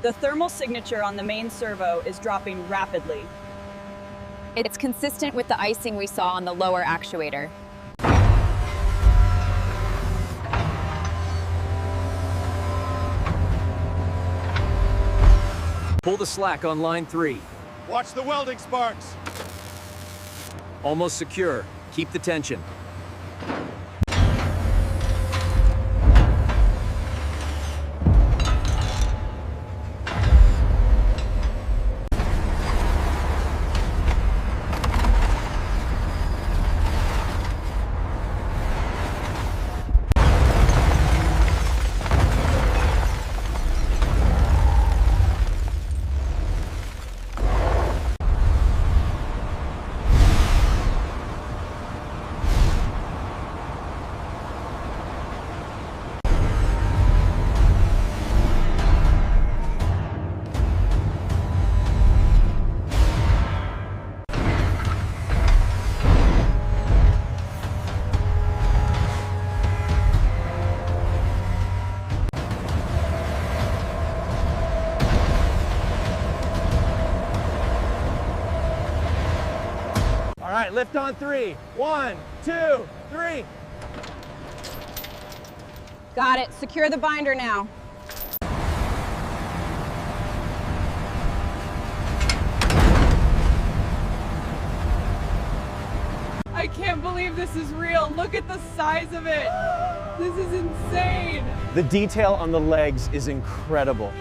The thermal signature on the main servo is dropping rapidly. It's consistent with the icing we saw on the lower actuator. Pull the slack on line 3. Watch the welding sparks. Almost secure. Keep the tension. All right, lift on 3. 1, 2, 3. Got it. Secure the binder now. I can't believe this is real. Look at the size of it. This is insane. The detail on the legs is incredible.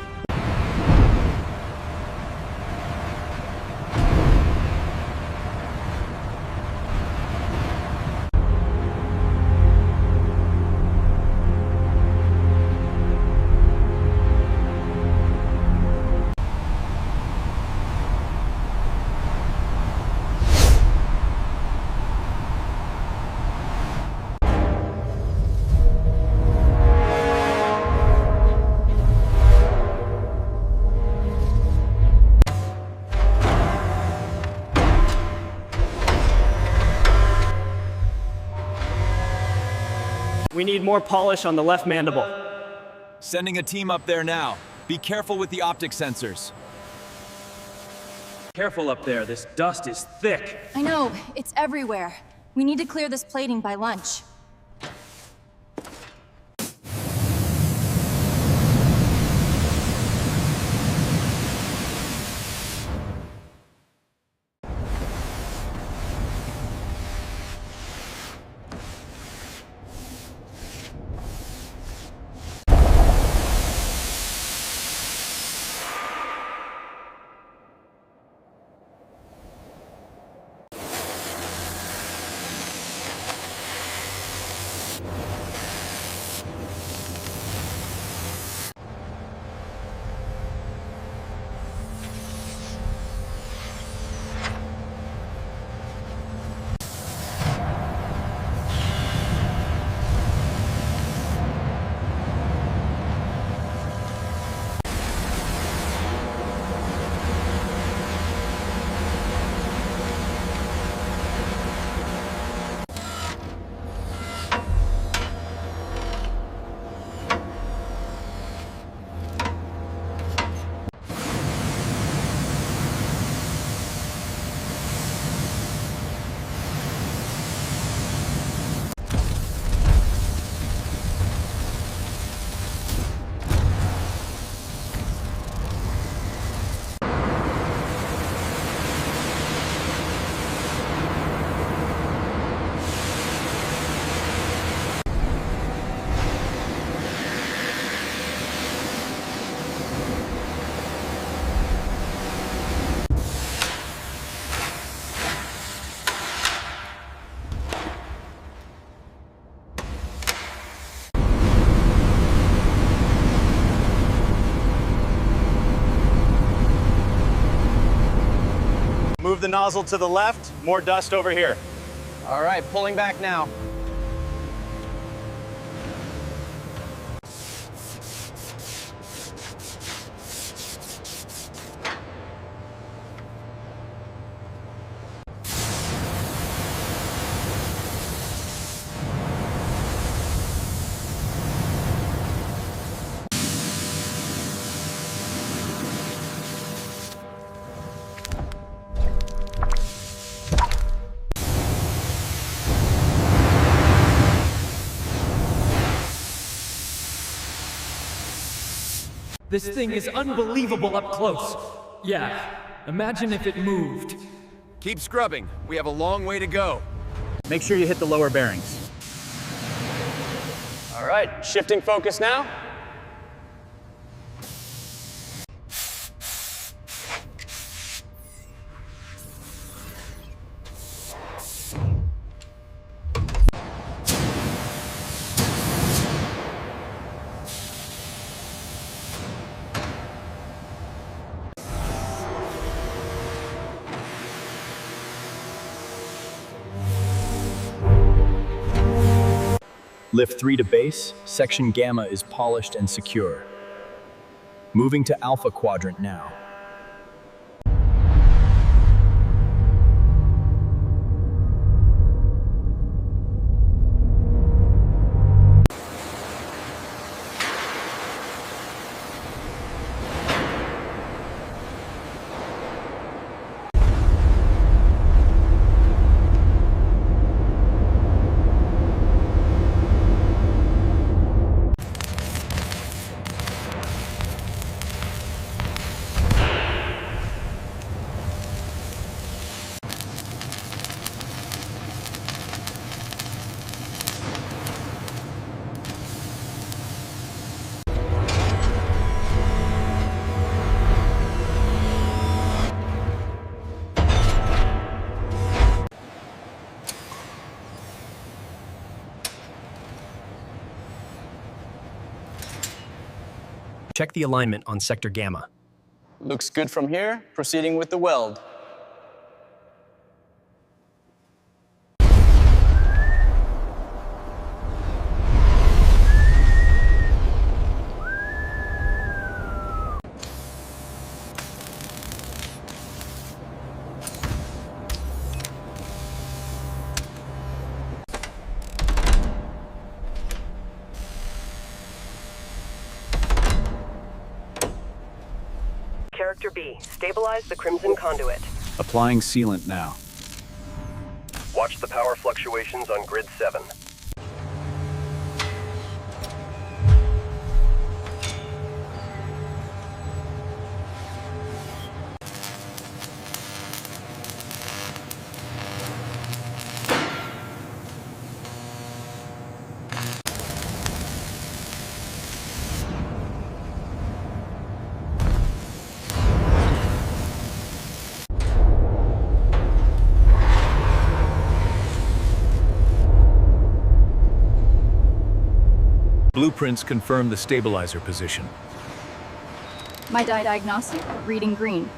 We need more polish on the left mandible. Sending a team up there now. Be careful with the optic sensors. Careful up there, this dust is thick. I know, it's everywhere. We need to clear this plating by lunch. Move the nozzle to the left, more dust over here. All right, pulling back now. This thing is unbelievable up close. Yeah, imagine if it moved. Keep scrubbing. We have a long way to go. Make sure you hit the lower bearings. All right, shifting focus now. Lift 3 to base, section Gamma is polished and secure. Moving to Alpha Quadrant now. Check the alignment on sector Gamma. Looks good from here. Proceeding with the weld. Character B, stabilize the crimson conduit. Applying sealant now. Watch the power fluctuations on grid 7. Blueprints confirm the stabilizer position. My diagnostic, reading green.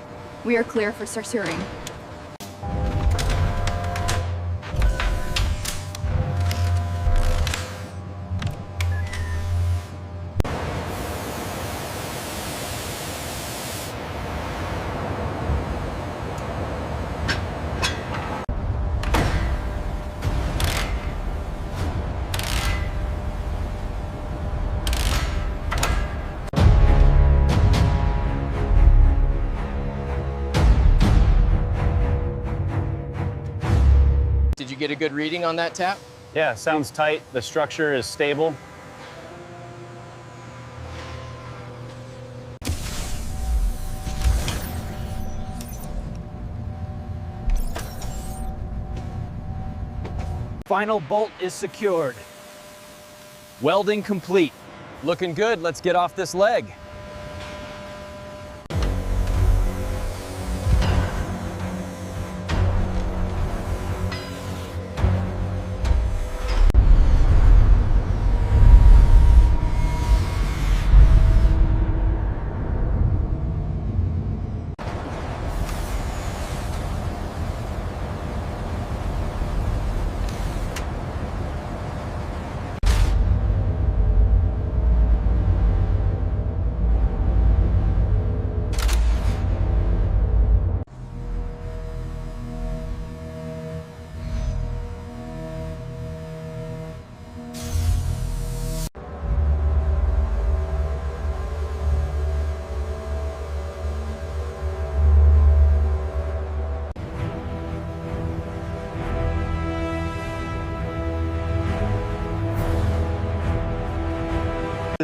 We are clear for sortering. Did you get a good reading on that tap? Yeah, sounds tight. The structure is stable. Final bolt is secured. Welding complete. Looking good. Let's get off this leg.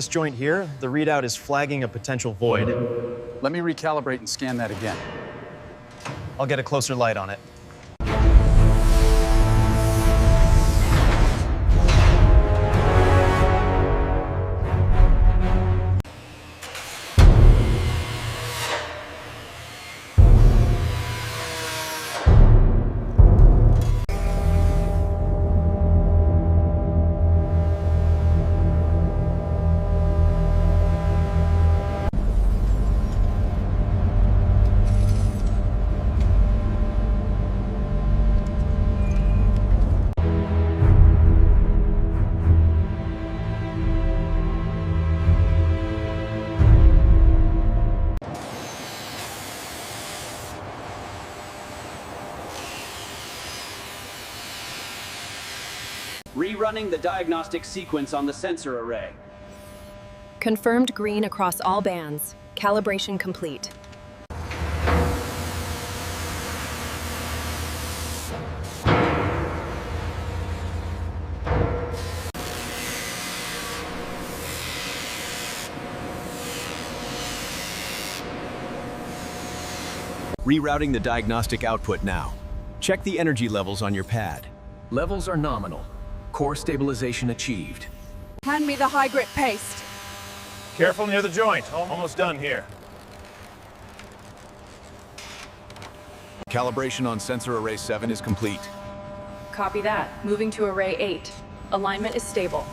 this joint here, the readout is flagging a potential void. Let me recalibrate and scan that again. I'll get a closer light on it. Rerunning the diagnostic sequence on the sensor array. Confirmed green across all bands. Calibration complete. Rerouting the diagnostic output now. Check the energy levels on your pad. Levels are nominal. Core stabilization achieved. Hand me the high grit paste. Careful near the joint. Almost done here. Calibration on sensor array 7 is complete. Copy that. Moving to array 8. Alignment is stable.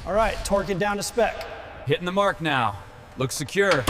All right, torque it down to spec. Hitting the mark now. Looks secure.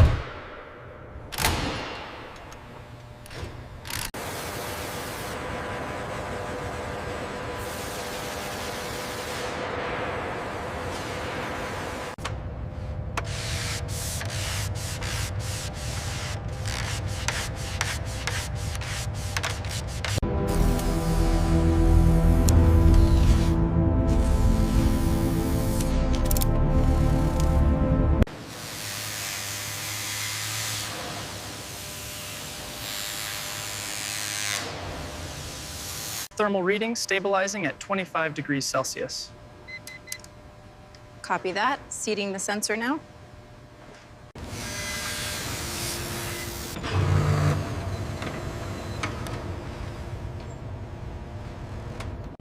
Thermal reading stabilizing at 25 degrees Celsius. Copy that. Seating the sensor now.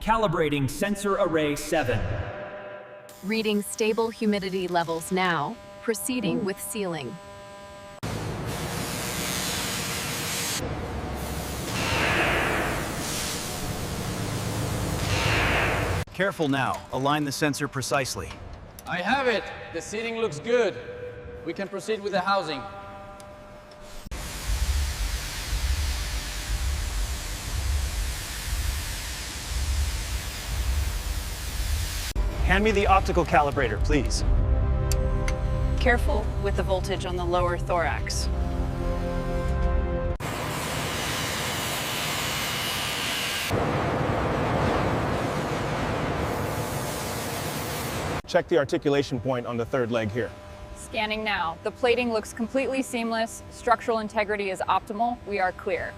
Calibrating sensor array 7. Reading stable humidity levels now. Proceeding with sealing. Careful now. Align the sensor precisely. I have it. The seating looks good. We can proceed with the housing. Hand me the optical calibrator, please. Careful with the voltage on the lower thorax. Check the articulation point on the third leg here. Scanning now. The plating looks completely seamless. Structural integrity is optimal. We are clear.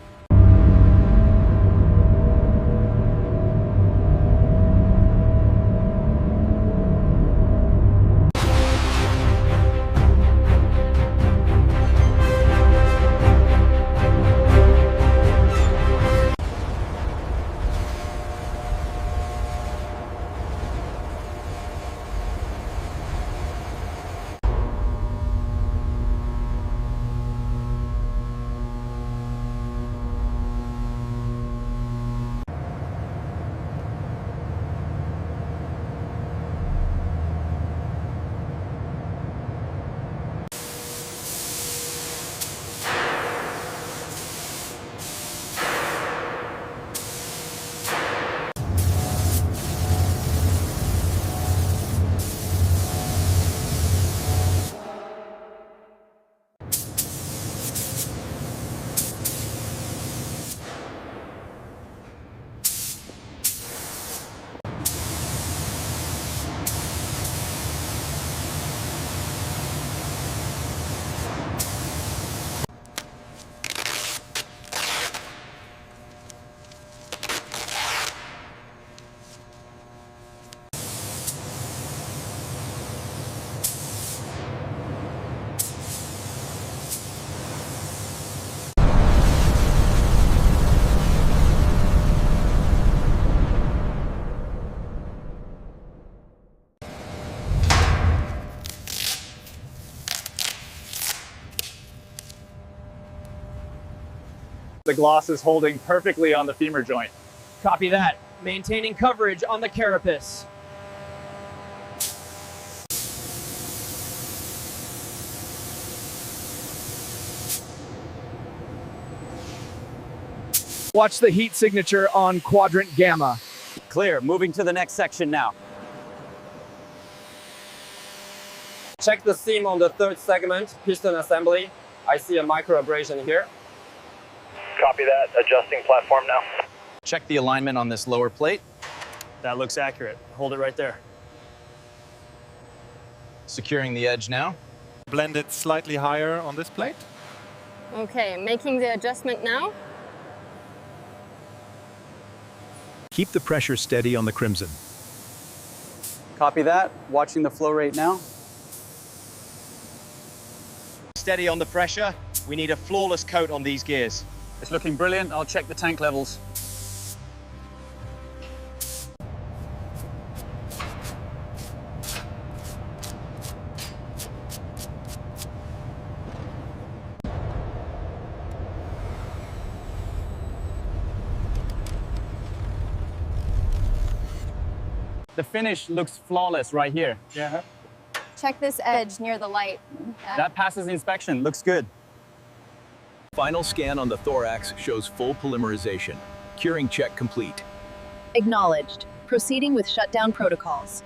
gloss is holding perfectly on the femur joint. Copy that. Maintaining coverage on the carapace. Watch the heat signature on quadrant gamma. Clear. Moving to the next section now. Check the seam on the third segment, piston assembly. I see a micro abrasion here. Copy that. Adjusting platform now. Check the alignment on this lower plate. That looks accurate. Hold it right there. Securing the edge now. Blend it slightly higher on this plate. Okay, making the adjustment now. Keep the pressure steady on the crimson. Copy that. Watching the flow rate now. Steady on the pressure. We need a flawless coat on these gears. It's looking brilliant. I'll check the tank levels. The finish looks flawless right here. Yeah. Check this edge near the light. That passes inspection. Looks good. Final scan on the thorax shows full polymerization. Curing check complete. Acknowledged. Proceeding with shutdown protocols.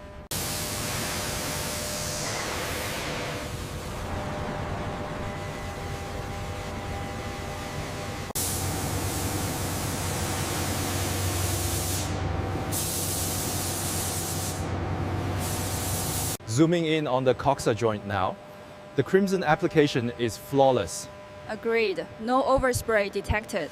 Zooming in on the coxa joint now. The crimson application is flawless. Agreed. No overspray detected.